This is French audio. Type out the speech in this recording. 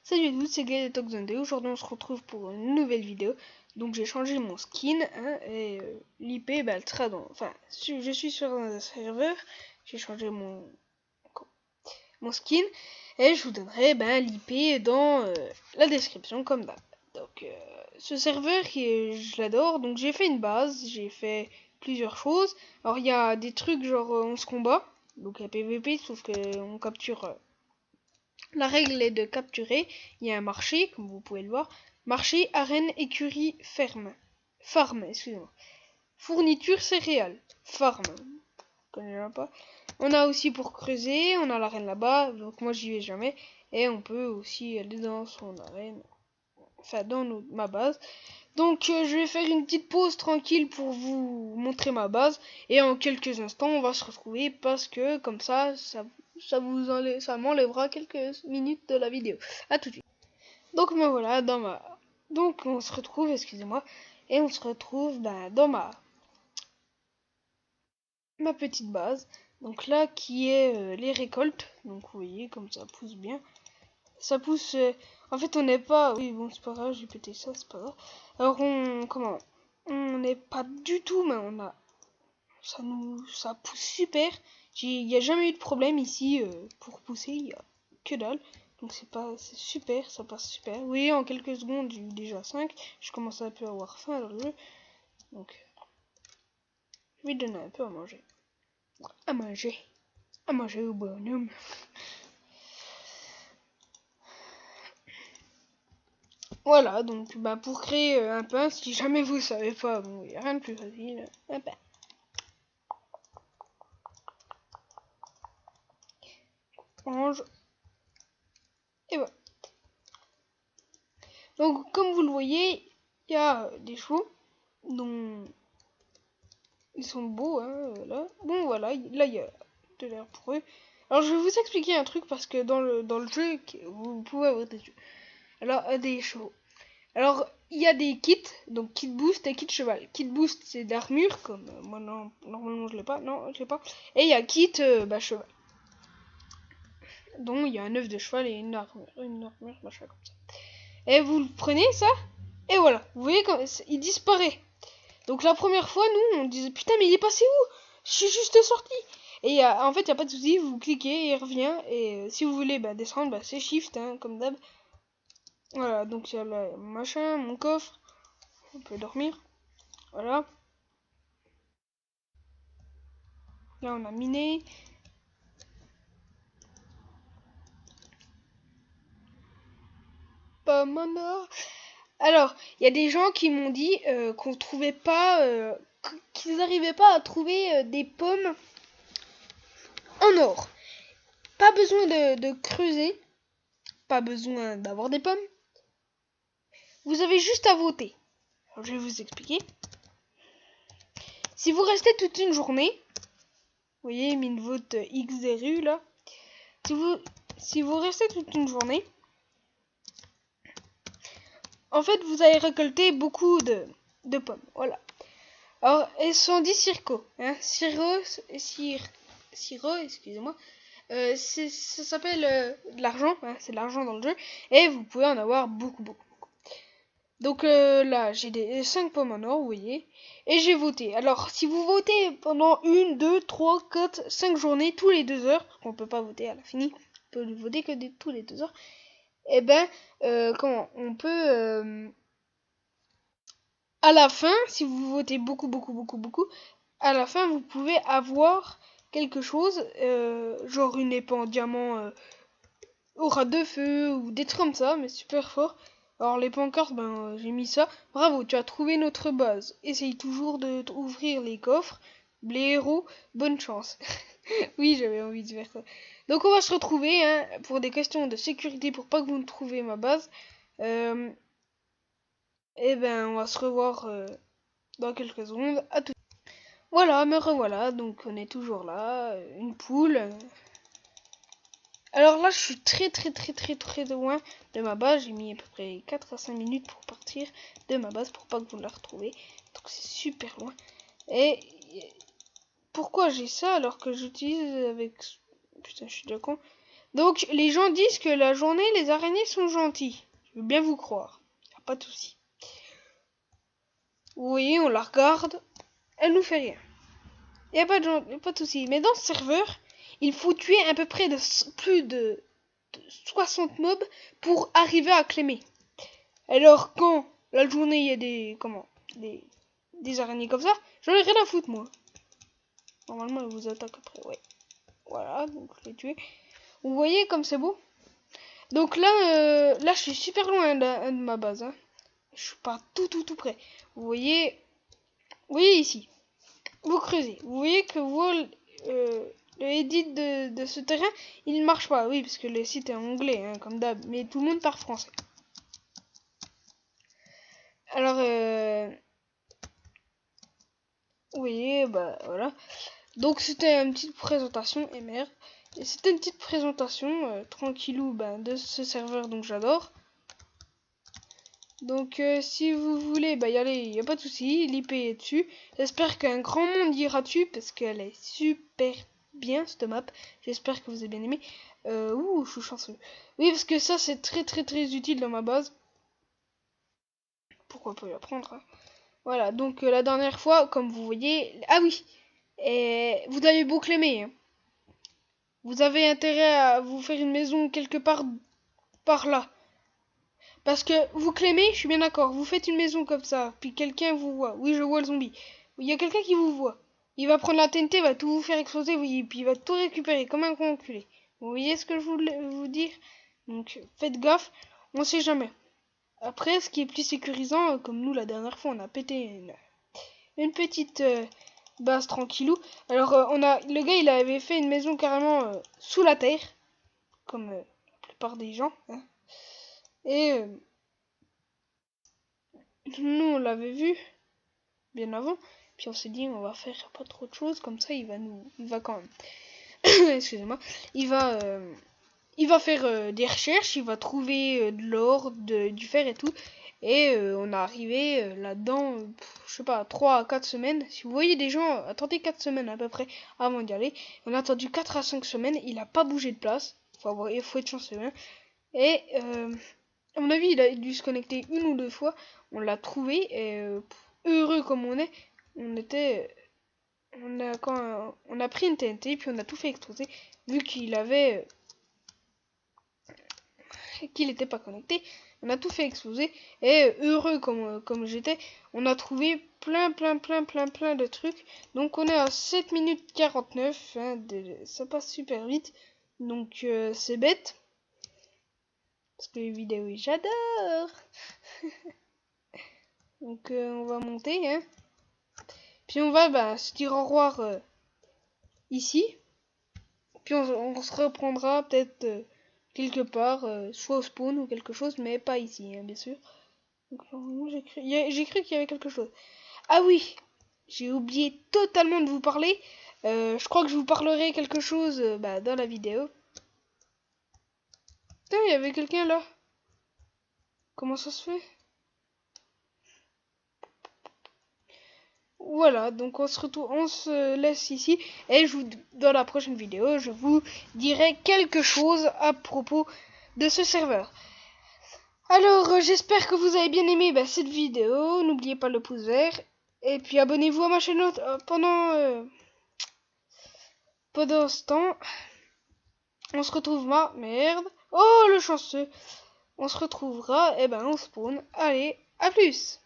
Salut à tous, c'est Gaël de Toxon Day. Aujourd'hui on se retrouve pour une nouvelle vidéo. Donc j'ai changé mon skin et l'IP elle sera dans... Enfin, je suis sur un serveur, j'ai changé mon skin et je vous donnerai l'IP dans la description comme d'hab. Donc ce serveur, je l'adore, donc j'ai fait une base, j'ai fait plusieurs choses. Alors il y a des trucs genre on se combat, donc il y a PVP sauf que on capture... La règle est de capturer. Il y a un marché, comme vous pouvez le voir. Marché, arène, écurie, ferme. Farm, excusez-moi. Fourniture céréales. Farm. Je connais pas. On a aussi pour creuser, on a l'arène là-bas, donc moi j'y vais jamais. Et on peut aussi aller dans son arène, enfin dans ma base. Donc je vais faire une petite pause tranquille pour vous montrer ma base. Et en quelques instants on va se retrouver parce que comme ça m'enlèvera quelques minutes de la vidéo. A tout de suite. Donc me voilà donc on se retrouve, excusez-moi, et on se retrouve dans ma petite base. Donc là qui est les récoltes. Donc vous voyez comme ça pousse bien. Ça pousse. En fait on n'est pas. Oui bon c'est pas grave, j'ai pété ça, c'est pas grave. Alors on n'est pas du tout, mais on a. Ça pousse super. Il n'y a jamais eu de problème ici pour pousser, il y a que dalle. Donc c'est super, ça passe super. Vous voyez en quelques secondes j'ai eu déjà 5. Je commence à un peu avoir faim dans le jeu. Donc je vais donner un peu à manger. À manger. À manger au bonhomme. Voilà, donc pour créer un pain, si jamais vous savez pas, bon, il n'y a rien de plus facile. Un pain. Mange. Et voilà. Donc comme vous le voyez, il y a des chevaux dont ils sont beaux, là. Bon, voilà, là, il y a de l'air pour eux. Alors, je vais vous expliquer un truc parce que dans le jeu, vous pouvez avoir des jeux. Alors, des chevaux. Alors, il y a des kits, donc kit boost et kit cheval. Kit boost, c'est d'armure, comme moi, non, normalement, je l'ai pas. Non, je l'ai pas. Et il y a kit cheval. Donc, il y a un œuf de cheval et une armure, machin comme ça. Et vous le prenez, ça, et voilà. Vous voyez, quand il disparaît. Donc la première fois, nous, on disait putain, mais il est passé où? Je suis juste sorti. Et en fait, il n'y a pas de souci, vous cliquez et il revient. Et si vous voulez descendre, c'est shift, comme d'hab. Voilà, donc il y a le machin, mon coffre. On peut dormir. Voilà. Là, on a miné. Pas mana. Alors, il y a des gens qui m'ont dit qu'on trouvait pas, qu'ils n'arrivaient pas à trouver des pommes en or. Pas besoin de creuser, pas besoin d'avoir des pommes. Vous avez juste à voter. Alors, je vais vous expliquer. Si vous restez toute une journée, vous voyez, mine vote X des rues là. Si vous restez toute une journée, en fait, vous allez récolter beaucoup de pommes. Voilà. Alors, elles sont dit Circo. Siro, excusez-moi. Ça s'appelle de l'argent. C'est de l'argent dans le jeu. Et vous pouvez en avoir beaucoup. Donc là, j'ai des 5 pommes en or, vous voyez. Et j'ai voté. Alors, si vous votez pendant 1, 2, 3, 4, 5 journées, tous les 2 heures, parce qu'on peut pas voter à la finie, on peut voter que tous les 2 heures, et on peut... à la fin, si vous votez beaucoup, à la fin, vous pouvez avoir quelque chose, genre une épée en diamant aura de feu, ou des trucs comme ça, mais super fort. Alors les pancartes, j'ai mis ça. Bravo, tu as trouvé notre base. Essaye toujours de ouvrir les coffres. Les héros, bonne chance. Oui, j'avais envie de faire ça. Donc on va se retrouver pour des questions de sécurité pour pas que vous ne trouviez ma base. On va se revoir dans quelques secondes. À tout. Voilà, me revoilà. Donc on est toujours là. Une poule. Alors là, je suis très loin de ma base. J'ai mis à peu près 4 à 5 minutes pour partir de ma base pour pas que vous la retrouvez. Donc c'est super loin. Et pourquoi j'ai ça alors que j'utilise avec... Putain, je suis déjà con. Donc les gens disent que la journée, les araignées sont gentilles. Je veux bien vous croire. Y a pas de souci. Vous voyez, on la regarde. Elle nous fait rien. Y a pas de souci. Mais dans ce serveur, il faut tuer à peu près plus de 60 mobs pour arriver à claimer. Alors quand la journée il y a des araignées comme ça, j'en ai rien à foutre moi. Normalement elle vous attaque après, ouais. Voilà, donc je l'ai tué. Vous voyez comme c'est beau. Donc là, là je suis super loin de ma base. Hein. Je suis pas tout près. Vous voyez ici. Vous creusez. Vous voyez que le edit de ce terrain, il ne marche pas. Oui, parce que le site est en anglais, hein, comme d'hab. Mais tout le monde parle français. Alors, vous voyez, bah voilà. Donc c'était une petite présentation, et merde. Et c'était une petite présentation, tranquillou, de ce serveur, donc j'adore. Donc si vous voulez y aller, il n'y a pas de souci, l'IP est dessus. J'espère qu'un grand monde ira dessus parce qu'elle est super bien cette map. J'espère que vous avez bien aimé. Je suis chanceux. Oui, parce que ça c'est très utile dans ma base. Pourquoi pas y apprendre hein. Voilà, donc la dernière fois, comme vous voyez... Ah oui, vous avez beau claimer. Hein. Vous avez intérêt à vous faire une maison quelque part par là. Parce que vous claimez, je suis bien d'accord, vous faites une maison comme ça, puis quelqu'un vous voit. Oui, je vois le zombie. Il y a quelqu'un qui vous voit. Il va prendre la TNT, va tout vous faire exploser, oui, puis il va tout récupérer comme un con enculé. Vous voyez ce que je voulais vous dire? Donc faites gaffe, on sait jamais. Après, ce qui est plus sécurisant, comme nous la dernière fois, on a pété une petite base tranquillou. Alors le gars, il avait fait une maison carrément sous la terre, comme la plupart des gens. Hein. Et nous, on l'avait vu bien avant. Puis on s'est dit, on va faire pas trop de choses, comme ça, il va quand même. Excusez-moi. Il va faire des recherches, il va trouver de l'or, du fer et tout. Et on est arrivé là-dedans, je sais pas, 3 à 4 semaines. Si vous voyez des gens, attendez 4 semaines à peu près avant d'y aller. On a attendu 4 à 5 semaines, il a pas bougé de place. Il faut être chanceux. Hein. Et à mon avis, il a dû se connecter une ou deux fois. On l'a trouvé et heureux comme on est, on a pris une TNT puis on a tout fait exploser vu qu'il n'était pas connecté. On a tout fait exploser et heureux comme j'étais, on a trouvé plein de trucs. Donc on est à 7 minutes 49, hein, ça passe super vite. Donc c'est bête. Parce que les vidéos, j'adore. Donc on va monter, hein. Puis on va se dire au revoir ici. Puis on se reprendra peut-être quelque part, soit au spawn ou quelque chose, mais pas ici, hein, bien sûr. Donc, j'ai cru qu'il y avait quelque chose. Ah oui, j'ai oublié totalement de vous parler. Je crois que je vous parlerai quelque chose dans la vidéo. Putain, il y avait quelqu'un là. Comment ça se fait? Voilà, donc on se laisse ici et dans la prochaine vidéo, je vous dirai quelque chose à propos de ce serveur. Alors, j'espère que vous avez bien aimé cette vidéo. N'oubliez pas le pouce vert et puis abonnez-vous à ma chaîne pendant ce temps. On se retrouvera, merde. Oh, le chanceux. On se retrouvera, on spawn. Allez, à plus.